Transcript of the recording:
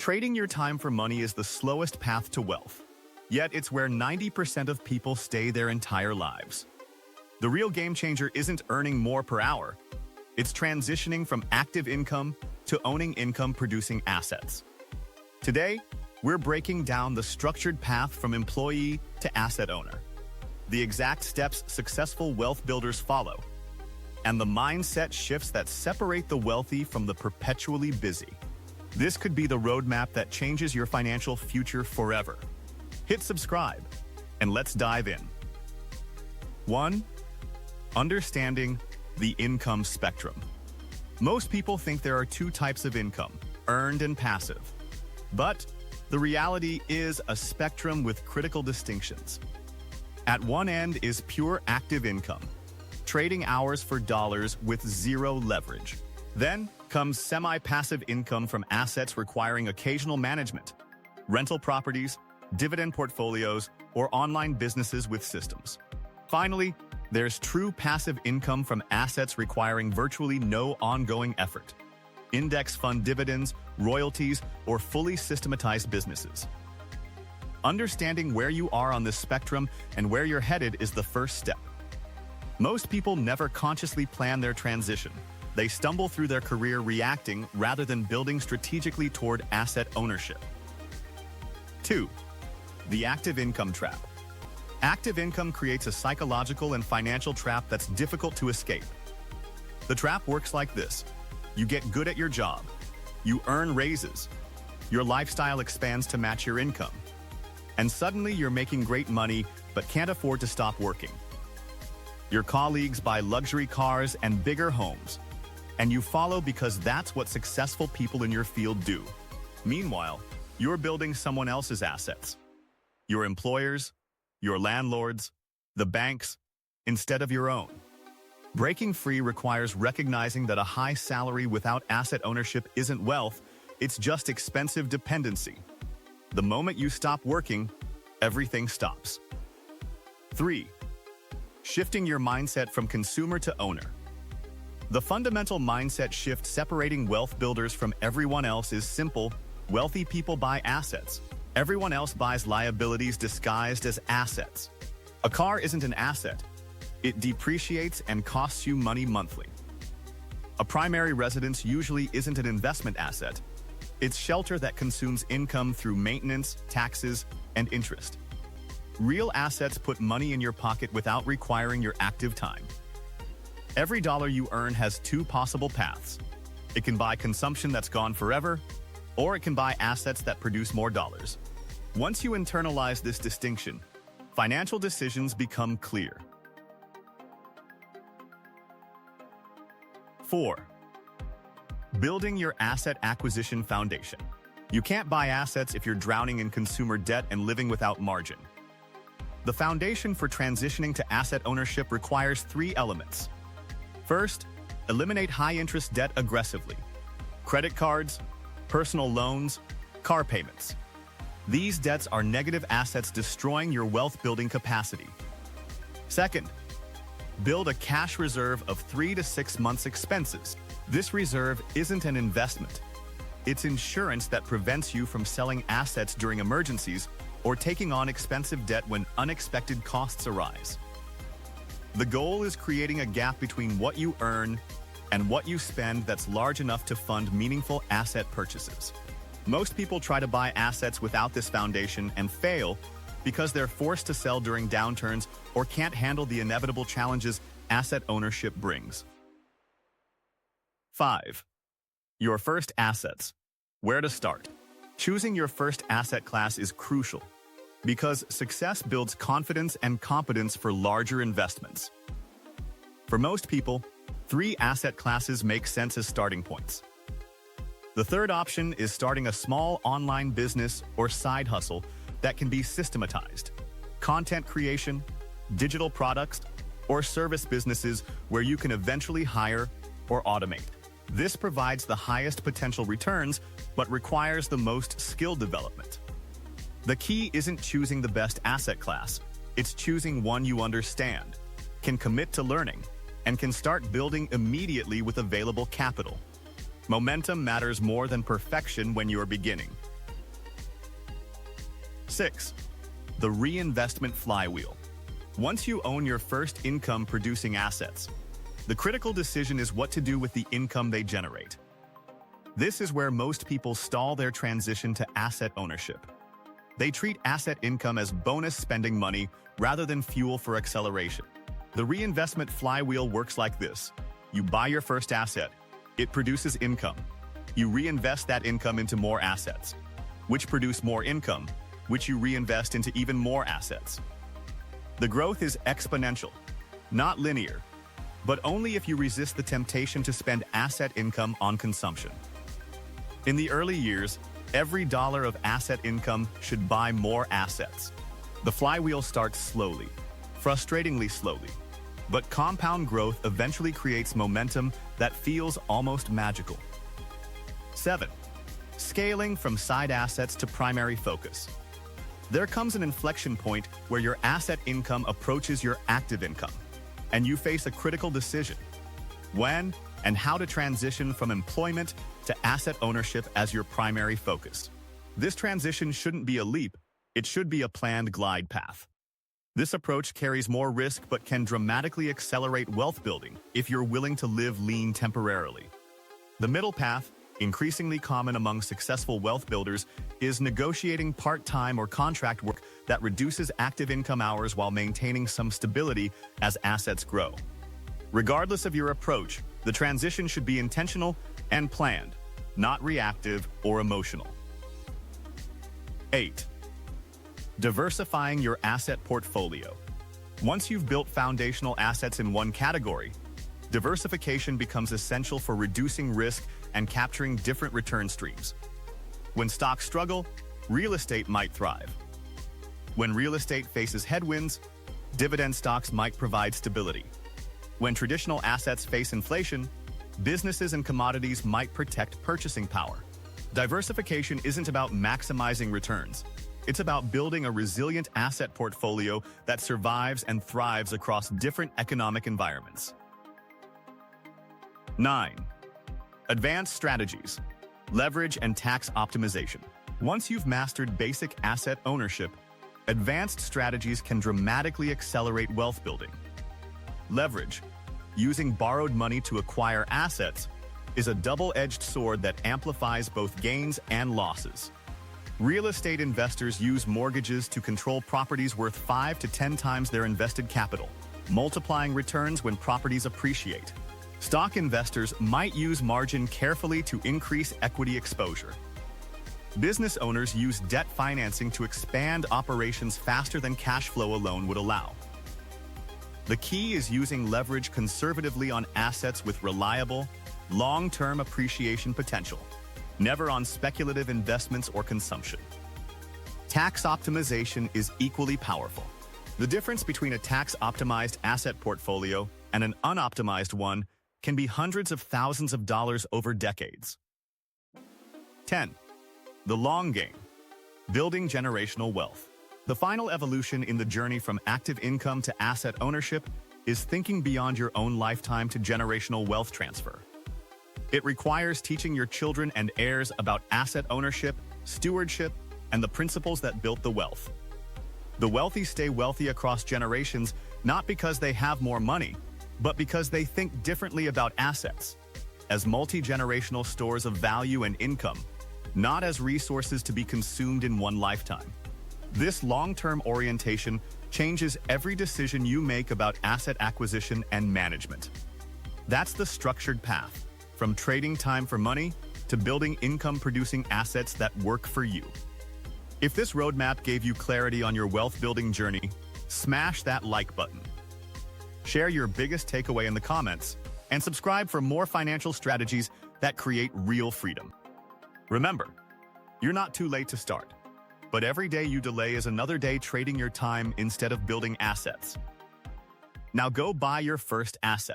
Trading your time for money is the slowest path to wealth, yet it's where 90% of people stay their entire lives. The real game changer isn't earning more per hour, it's transitioning from active income to owning income-producing assets. Today, we're breaking down the structured path from employee to asset owner, the exact steps successful wealth builders follow, and the mindset shifts that separate the wealthy from the perpetually busy. This could be the roadmap that changes your financial future forever. Hit subscribe, and let's dive in. 1. Understanding the income spectrum. Most people think there are two types of income, earned and passive. But the reality is a spectrum with critical distinctions. At one end is pure active income, trading hours for dollars with zero leverage. Then comes semi-passive income from assets requiring occasional management, rental properties, dividend portfolios, or online businesses with systems. Finally, there's true passive income from assets requiring virtually no ongoing effort, index fund dividends, royalties, or fully systematized businesses. Understanding where you are on this spectrum and where you're headed is the first step. Most people never consciously plan their transition. They stumble through their career reacting rather than building strategically toward asset ownership. 2. The active income trap. Active income creates a psychological and financial trap that's difficult to escape. The trap works like this. You get good at your job. You earn raises. Your lifestyle expands to match your income. And suddenly you're making great money but can't afford to stop working. Your colleagues buy luxury cars and bigger homes, and you follow because that's what successful people in your field do. Meanwhile, you're building someone else's assets. Your employers, your landlords, the banks, instead of your own. Breaking free requires recognizing that a high salary without asset ownership isn't wealth, it's just expensive dependency. The moment you stop working, everything stops. 3. Shifting your mindset from consumer to owner. The fundamental mindset shift separating wealth builders from everyone else is simple. Wealthy people buy assets. Everyone else buys liabilities disguised as assets. A car isn't an asset. It depreciates and costs you money monthly. A primary residence usually isn't an investment asset. It's shelter that consumes income through maintenance, taxes, and interest. Real assets put money in your pocket without requiring your active time. Every dollar you earn has two possible paths. It can buy consumption that's gone forever, or it can buy assets that produce more dollars. Once you internalize this distinction, financial decisions become clear. 4. Building your asset acquisition foundation. You can't buy assets if you're drowning in consumer debt and living without margin. The foundation for transitioning to asset ownership requires 3 elements. First, eliminate high-interest debt aggressively. Credit cards, personal loans, car payments. These debts are negative assets destroying your wealth-building capacity. Second, build a cash reserve of 3 to 6 months' expenses. This reserve isn't an investment. It's insurance that prevents you from selling assets during emergencies or taking on expensive debt when unexpected costs arise. The goal is creating a gap between what you earn and what you spend that's large enough to fund meaningful asset purchases. Most people try to buy assets without this foundation and fail because they're forced to sell during downturns or can't handle the inevitable challenges asset ownership brings. 5. Your first assets. Where to start? Choosing your first asset class is crucial because success builds confidence and competence for larger investments. For most people, 3 asset classes make sense as starting points. The third option is starting a small online business or side hustle that can be systematized. Content creation, digital products, or service businesses where you can eventually hire or automate. This provides the highest potential returns, but requires the most skill development. The key isn't choosing the best asset class, it's choosing one you understand, can commit to learning, and can start building immediately with available capital. Momentum matters more than perfection when you're beginning. 6. The reinvestment flywheel. Once you own your first income-producing assets, the critical decision is what to do with the income they generate. This is where most people stall their transition to asset ownership. They treat asset income as bonus spending money rather than fuel for acceleration. The reinvestment flywheel works like this. You buy your first asset. It produces income. You reinvest that income into more assets, which produce more income, which you reinvest into even more assets. The growth is exponential, not linear, but only if you resist the temptation to spend asset income on consumption. In the early years, every dollar of asset income should buy more assets. The flywheel starts slowly, frustratingly slowly, but compound growth eventually creates momentum that feels almost magical. 7. Scaling from side assets to primary focus. There comes an inflection point where your asset income approaches your active income, and you face a critical decision: when and how to transition from employment to asset ownership as your primary focus. This transition shouldn't be a leap, it should be a planned glide path. This approach carries more risk but can dramatically accelerate wealth building if you're willing to live lean temporarily. The middle path, increasingly common among successful wealth builders, is negotiating part-time or contract work that reduces active income hours while maintaining some stability as assets grow. Regardless of your approach, the transition should be intentional and planned, not reactive or emotional. 8. Diversifying your asset portfolio. Once you've built foundational assets in one category, diversification becomes essential for reducing risk and capturing different return streams. When stocks struggle, real estate might thrive. When real estate faces headwinds, dividend stocks might provide stability. When traditional assets face inflation, businesses and commodities might protect purchasing power. Diversification isn't about maximizing returns. It's about building a resilient asset portfolio that survives and thrives across different economic environments. 9. Advanced strategies, leverage and tax optimization. Once you've mastered basic asset ownership, advanced strategies can dramatically accelerate wealth building. Leverage, using borrowed money to acquire assets, is a double-edged sword that amplifies both gains and losses. Real estate investors use mortgages to control properties worth 5 to 10 times their invested capital, multiplying returns when properties appreciate. Stock investors might use margin carefully to increase equity exposure. Business owners use debt financing to expand operations faster than cash flow alone would allow. The key is using leverage conservatively on assets with reliable, long-term appreciation potential, never on speculative investments or consumption. Tax optimization is equally powerful. The difference between a tax-optimized asset portfolio and an unoptimized one can be hundreds of thousands of dollars over decades. 10. The long game, building generational wealth. The final evolution in the journey from active income to asset ownership is thinking beyond your own lifetime to generational wealth transfer. It requires teaching your children and heirs about asset ownership, stewardship, and the principles that built the wealth. The wealthy stay wealthy across generations not because they have more money, but because they think differently about assets, as multi-generational stores of value and income, not as resources to be consumed in one lifetime. This long-term orientation changes every decision you make about asset acquisition and management. That's the structured path, from trading time for money to building income-producing assets that work for you. If this roadmap gave you clarity on your wealth-building journey, smash that like button. Share your biggest takeaway in the comments, and subscribe for more financial strategies that create real freedom. Remember, you're not too late to start, but every day you delay is another day trading your time instead of building assets. Now go buy your first asset.